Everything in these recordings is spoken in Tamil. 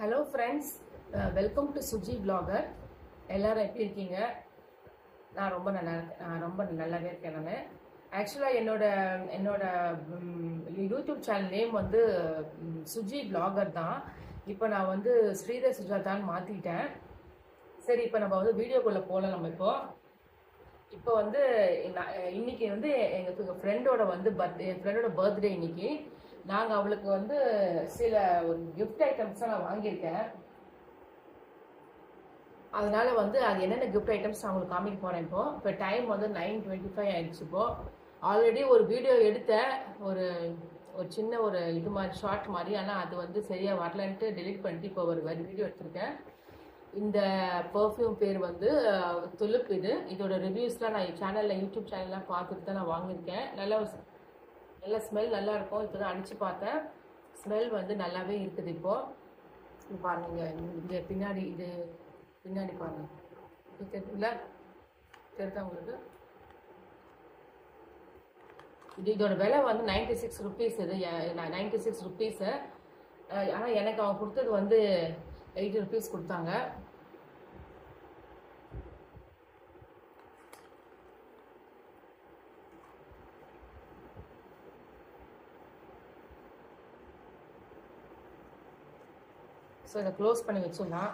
Hello friends, welcome to Suji vlogger. எல்லாரும் எப்படி இருக்கீங்க? நான் ரொம்ப நல்லாவே இருக்கேன். நான் ஆக்சுவலாக என்னோட யூடியூப் சேனல் நேம் வந்து சுஜி vlogger தான். இப்போ நான் வந்து ஸ்ரீதர் சுஜாதான்னு மாற்றிட்டேன். சரி, இப்போ நம்ம வந்து வீடியோக்குள்ளே போகலாம். நம்ம இப்போ வந்து இன்னைக்கு வந்து எங்கள் ஃப்ரெண்டோட வந்து என் ஃப்ரெண்டோட பர்த்டே இன்னைக்கு. நாங்கள் அவளுக்கு வந்து சில ஒரு கிஃப்ட் ஐட்டம்ஸ் தான் நான் வாங்கியிருக்கேன். அதனால வந்து அது என்னென்ன கிஃப்ட் ஐட்டம்ஸ் நான் உங்களுக்கு காமிக்க போகிறேன். இப்போ டைம் வந்து 9:25 ஆயிடுச்சு. ஆல்ரெடி ஒரு வீடியோ எடுத்தேன், ஒரு சின்ன ஒரு இது மாதிரி ஷார்ட் மாதிரி. ஆனால் அது வந்து சரியாக வரலன்ட்டு டெலிட் பண்ணிட்டு இப்போ ஒரு வீடியோ எடுத்திருக்கேன். இந்த பர்ஃப்யூம் பேர் வந்து துலுப். இதோட ரிவ்யூஸ்லாம் நான் யூடியூப் சேனல்லாம் பார்த்துட்டு தான் நான் வாங்கியிருக்கேன். நல்ல ஸ்மெல் நல்லா இருக்கும். இப்போ தான் அடித்து பார்த்தேன், ஸ்மெல் வந்து நல்லாவே இருக்குது. இப்போ பாருங்க, இங்கே பின்னாடி பாருங்க, தெரியுதுங்களா? தெரியுதா உங்களுக்கு? இதோட விலை வந்து 96 rupees. இது 96 rupees. ஆனால் எனக்கு அவங்க கொடுத்தது வந்து 80 rupees கொடுத்தாங்க. ஸோ இதை க்ளோஸ் பண்ணி வச்சிடலாம்.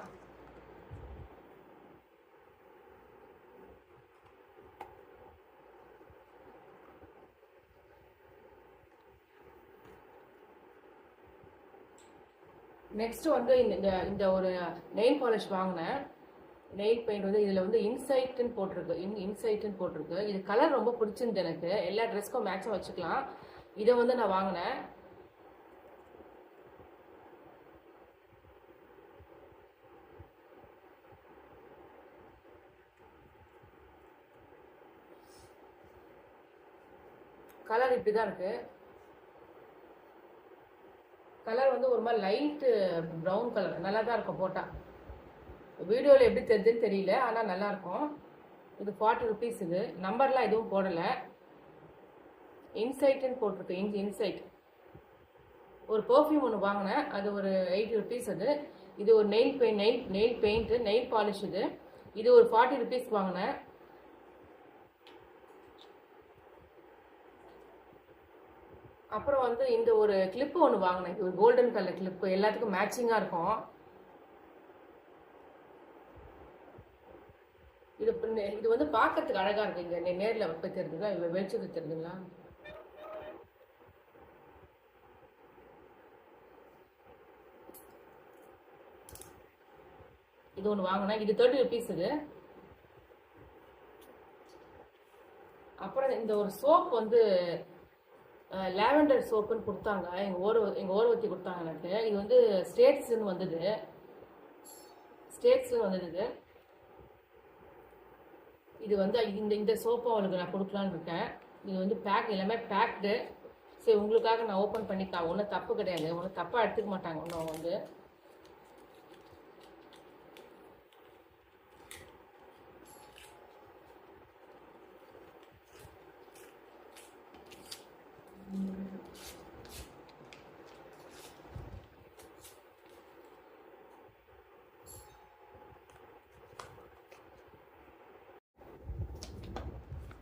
நெக்ஸ்ட் வந்து இந்த ஒரு நெயில் பாலிஷ் வாங்கினேன். நெயில் பெயிண்ட் வந்து இதில் வந்து இன்சைட்டுன்னு போட்டிருக்கு. இது கலர் ரொம்ப பிடிச்சிருந்து எனக்கு. எல்லா ட்ரெஸ்க்கும் மேட்சாக வச்சுக்கலாம். இதை வந்து நான் வாங்கினேன். கலர் இப்படி தான் இருக்கு. கலர் வந்து ஒரு மாதிரி லைட்டு ப்ரௌன் கலர். நல்லா தான் இருக்கும் போட்டால். வீடியோவில் எப்படி தெரியுதுன்னு தெரியல, ஆனால் நல்லாயிருக்கும். இது 40 rupees. இது நம்பர்லாம் எதுவும் போடலை. இன்சைட்டுன்னு போட்டிருக்கு. இன்சைட் ஒரு பர்ஃப்யூம் ஒன்று வாங்கினேன், அது ஒரு 80 rupees. இது ஒரு நெயில் பெயிண்ட் நெயில் பாலிஷ். இது ஒரு 40 rupees வாங்கினேன். அப்புறம் வந்து இந்த ஒரு கிளிப்பு ஒன்று வாங்கினேன். ஒரு கோல்டன் கலர் கிளிப்பு, எல்லாத்துக்கும் மேட்சிங்காக இருக்கும். இது வந்து பார்க்கறதுக்கு அழகாக இருக்கு. இங்கே நேரில் வைப்ப தெரியுதுங்களா? வெளிச்சத்துக்கு தெரியுதுங்களா? இது ஒன்று வாங்கினேன். இது 30 rupees. அப்புறம் இந்த ஒரு சோப் வந்து லாவெண்டர் சோப்புன்னு கொடுத்தாங்க. எங்கள் ஓரவத்தி கொடுத்தாங்க எனக்கு. இது வந்து ஸ்டேட்ஸ்ன்னு வந்தது. இது வந்து இந்த சோப்பை அவளுக்கு நான் கொடுக்கலான்னு இருக்கேன். இது வந்து எல்லாமே பேக்டு. சரி, உங்களுக்காக நான் ஓப்பன் பண்ணிக்கலாம். ஒன்றும் தப்பு கிடையாது, ஒன்றும் தப்பாக எடுத்துக்க மாட்டாங்க. ஒன்றும் வந்து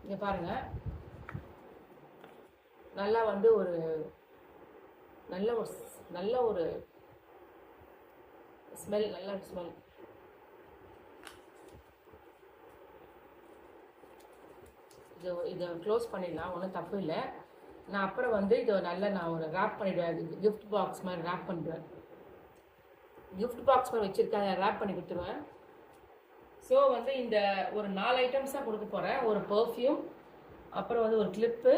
இங்கே பாருங்க, நல்லா வந்து நல்ல ஒரு ஸ்மெல். இதை க்ளோஸ் பண்ணிடலாம், ஒன்றும் தப்பு இல்லை. நான் அப்புறம் வந்து நான் ஒரு ரேப் பண்ணிவிடுவேன். கிஃப்ட் பாக்ஸ் மாதிரி ரேப் பண்ணிடுவேன். கிஃப்ட் பாக்ஸ் மாதிரி வச்சுருக்கேன், அதை ரேப் பண்ணி கொடுத்துருவேன். ஸோ வந்து இந்த ஒரு 4 ஐட்டம்ஸ் தான் கொடுக்க போகிறேன். ஒரு பர்ஃப்யூம், அப்புறம் வந்து ஒரு கிளிப்பு,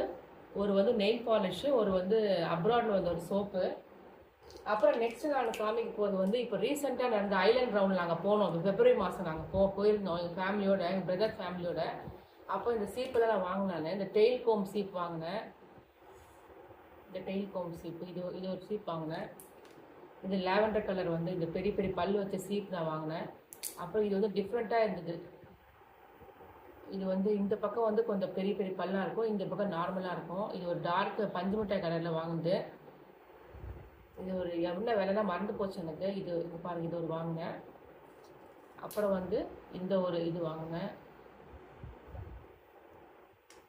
ஒரு வந்து நெயில் பாலிஷு, ஒரு வந்து அப்ராடில் வந்து ஒரு சோப்பு. அப்புறம் நெக்ஸ்ட் நான் காமிக்க போகிறது வந்து இப்போ ரீசெண்டாக நடந்த ஐலண்ட் ரவுண்ட் நாங்கள் போனோம். February மாதம் நாங்கள் போயிருந்தோம் எங்கள் ஃபேமிலியோட, எங்கள் பிரதர் ஃபேமிலியோட. அப்போ இந்த சீப்பெல்லாம் நான் வாங்கினேன். இந்த டெயில் கோம் சீப் வாங்கினேன். இது ஒரு சீப் வாங்கினேன். இது லாவெண்டர் கலர் வந்து இந்த பெரிய பெரிய பல் வச்ச சீப் நான் வாங்கினேன். அப்புறம் இது வந்து டிஃப்ரெண்ட்டாக இருந்தது. இது வந்து இந்த பக்கம் வந்து கொஞ்சம் பெரிய பெரிய பல்லாக இருக்கும், இந்த பக்கம் நார்மலாக இருக்கும். இது ஒரு டார்க் பஞ்சு மிட்டாய் கலரில் வாங்குது. இது ஒரு என்ன விலைனா மறந்து போச்சு எனக்கு. இது பாருங்கள், இது ஒரு வாங்கினேன். அப்புறம் வந்து இந்த ஒரு இது வாங்கினேன்.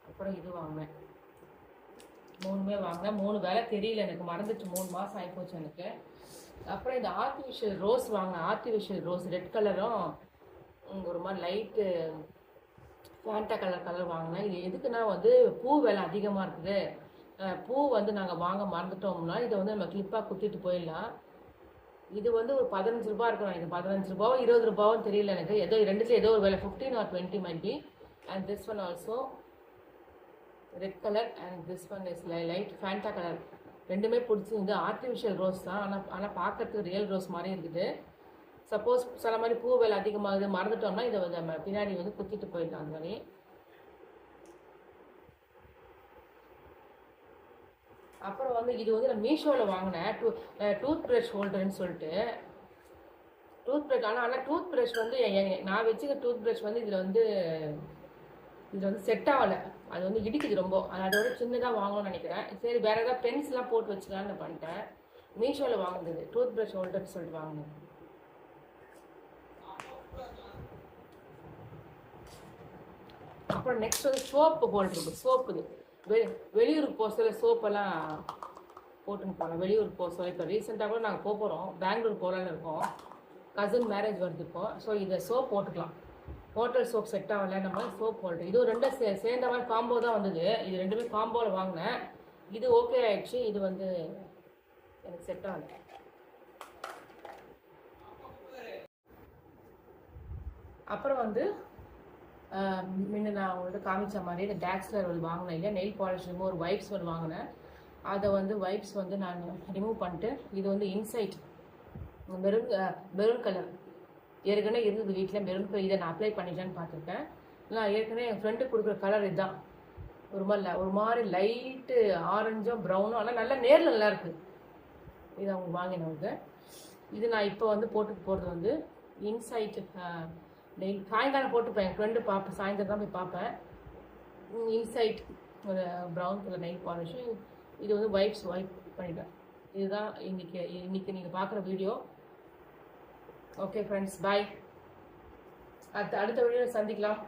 அப்புறம் இது வாங்கினேன். 3மே வாங்கினேன். 3 விலை தெரியல எனக்கு, மறந்துட்டு 3 மாதம் ஆகிப்போச்சு எனக்கு. அப்புறம் இந்த ஆர்டிஃபிஷியல் ரோஸ் வாங்கினேன். ஆர்டிஃபிஷியல் ரோஸ் ரெட் கலரும் ஒரு மாதிரி லைட்டு ஃபேண்டா கலர் வாங்கினேன். இது எதுக்குன்னா வந்து பூ விலை அதிகமாக இருக்குது. பூ வந்து நாங்கள் வாங்க மறந்துட்டோம்னா இதை வந்து நம்ம கிளிப்பாக குத்திட்டு போயிடலாம். இது வந்து ஒரு 15 ரூபா இருக்கும். இது 15 ரூபாவோ 20 ரூபாவும் தெரியல எனக்கு. ஏதோ ரெண்டுத்துல ஏதோ ஒரு விலை 15 or 20 might be. And this one also red color and this one is light Fanta colour. ரெண்டுமே பிடிச்சிருந்து. ஆர்டிஃபிஷியல் ரோஸ் தான், ஆனால் பார்க்கறதுக்கு ரியல் ரோஸ் மாதிரி இருக்குது. சப்போஸ் சில மாதிரி பூ விலை அதிகமாகுது மறந்துட்டோம்னா இதை வந்து நம்ம பின்னாடி வந்து குத்திட்டு போயிடலாம். அந்த மாதிரி அப்புறம் வந்து இது வந்து நான் மீஷோவில் வாங்கினேன். டூத் ப்ரஷ் ஹோல்டர்னு சொல்லிட்டு டூத் ப்ரஷ். ஆனால் டூத் ப்ரஷ் வந்து நான் வச்சுக்க டூத் ப்ரஷ் வந்து இதில் வந்து செட் ஆகலை. அது வந்து இடிக்குது ரொம்ப. அதோட சின்னதாக வாங்கணும்னு நினைக்கிறேன். சரி வேறு ஏதாவது பென்ஸ்லாம் போட்டு வச்சுக்கலான்னு பண்ணிட்டேன். மீஷோவில் வாங்கினது டூத் ப்ரஷ் ஹோல்டர்னு சொல்லிட்டு வாங்கினேன். அப்புறம் நெக்ஸ்ட் வந்து சோப்பு ஹோல்டர் இருக்குது. சோப்பு இது வெளியூருக்கு போக சொல்ல சோப்பெல்லாம் போட்டுன்னு போகலாம். வெளியூருக்கு போக சொல்ல இப்போ ரீசெண்டாக கூட நாங்கள் போகிறோம், பெங்களூர் போகலான்னு இருக்கோம். கசின் மேரேஜ் வருது இப்போ. ஸோ இதை சோப் போட்டுக்கலாம். ஹோட்டல் சோப் செட் ஆகலை, நம்ம சோப் ஹோல்டர். இது ரெண்டும் சேர்ந்த மாதிரி காம்போ தான் வந்தது. இது ரெண்டுமே காம்போவில் வாங்கினேன். இது ஓகே ஆயிடுச்சு. இது வந்து எனக்கு செட் ஆகலை. அப்புறம் வந்து முன்ன நான் அவங்கள்ட்ட காமிச்ச மாதிரி இந்த டேக்ஸில் ஒரு வாங்கினேன் இல்லையா, நெயில் பாலிஷ் ரிமூவர் வைப்ஸ் ஒரு வாங்கினேன். அதை வந்து வைப்ஸ் வந்து நான் ரிமூவ் பண்ணிட்டு இது வந்து இன்சைட் மெரூன் கலர் ஏற்கனவே இருந்தது வீட்டில். மெரூன் கலர் இதை நான் அப்ளை பண்ணிட்டேன்னு பார்த்துருக்கேன். நான் ஏற்கனவே என் ஃப்ரெண்டு கொடுக்குற கலர் இதுதான். ஒரு மாதிரி லைட்டு ஆரஞ்சும் ப்ரௌனும், ஆனால் நல்லா நேரில் நல்லா இருக்குது. இது அவங்க வாங்கினவங்க. இது நான் இப்போ வந்து போட்டுட்டு போகிறது வந்து இன்சைட் டெய்லி சாயங்காலம் போட்டுப்பேன். என் ஃப்ரெண்டு பார்ப்பேன், சாயந்தரம் தான் போய் பார்ப்பேன். இன்சைட் ஒரு ப்ரௌன் கலர் நெயில் பாலிஷு. இது வந்து வைப் பண்ணிட்டேன். இதுதான் இன்னைக்கு நீங்கள் பார்க்குற வீடியோ. ஓகே ஃப்ரெண்ட்ஸ், பாய். அடுத்த வீடியோவில் சந்திக்கலாம்.